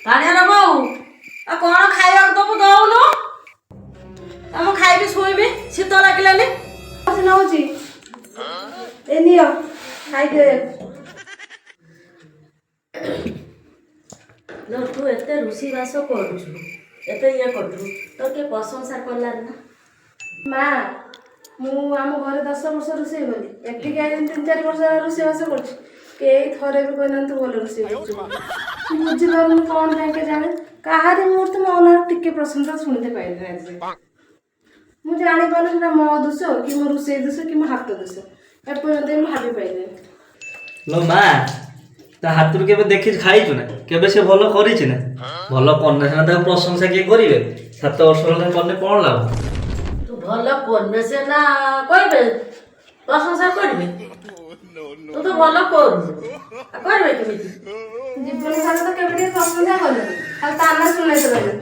ପାଣିଆର ବୋଉ ଆଉ କଣ ଖାଇବାକୁ ଦବୁ ଦଉନୁ ଆମ ଖାଇକି ଶୋଇବି ଶୀତ ଲାଗିଲାନି ନଉଛି ଏ ନିଅ ଖାଇଦେ। ତୁ ଏତେ ରୋଷେଇବାସ କରୁଛୁ ଏତେ ଇଏ କରୁଛୁ ତୋର କିଏ ପ୍ରଶଂସା କଲାନି ନା? ମା ମୁଁ ଆମ ଘରେ 10 ବର୍ଷ ରୋଷେଇ କଲି, ଏଠିକି ଆଇନି 3-4 ବର୍ଷ ହେଲା ରୋଷେଇବାସ କରୁଛି, କେହି ଥରେ ବି କହିନାହାନ୍ତି ତୁ ଭଲ ରୋଷେଇ କରୁଛୁ। ମୁଁ ବୁଝିପାରୁନି କଣ ପାଇଁ କେଜାଣି କାହାରି ମୁହଁରୁ ମୋ ନାଁ ଟିକେ ପ୍ରଶଂସା ଶୁଣିତେ ପାଇଲିନି ଆଜି ଯାଏଁ। ମୁଁ ଜାଣିପାରୁନି ସେଟା ମୋ ଦୋଷ କି ମୋ ରୋଷେଇ ଦୋଷ କି ମୋ ହାତ ଦୋଷ, ଏପର୍ଯ୍ୟନ୍ତ ମୁଁ ଭାବି ପାଇଲିନି। ଲୋ ମା ତା ହାତରୁ କେବେ ଦେଖିଛୁ ଖାଇଛୁ ନା? କେବେ ସେ ଭଲ କରିଛି ନା? ଭଲ କନେ ସିନା ତାକୁ ପ୍ରଶଂସା କିଏ କରିବେ? 7 ବର୍ଷ ହେଲାଣି କନେ କଣ ଲାଭ? ତୁ ଭଲ କନେ ସିନା କହିବେ ପ୍ରଶଂସା କରିବେ, ତୁ ତ ଭଲ କରୁନୁ କରିବେ କେମିତି? ଜୀବନ ସାରା ତ କେବେ ଟିକେ ପ୍ରଶଂସା କଲେନି, ଖାଲି ତାନା ଶୁଣେଇତେ ରହିଲେ।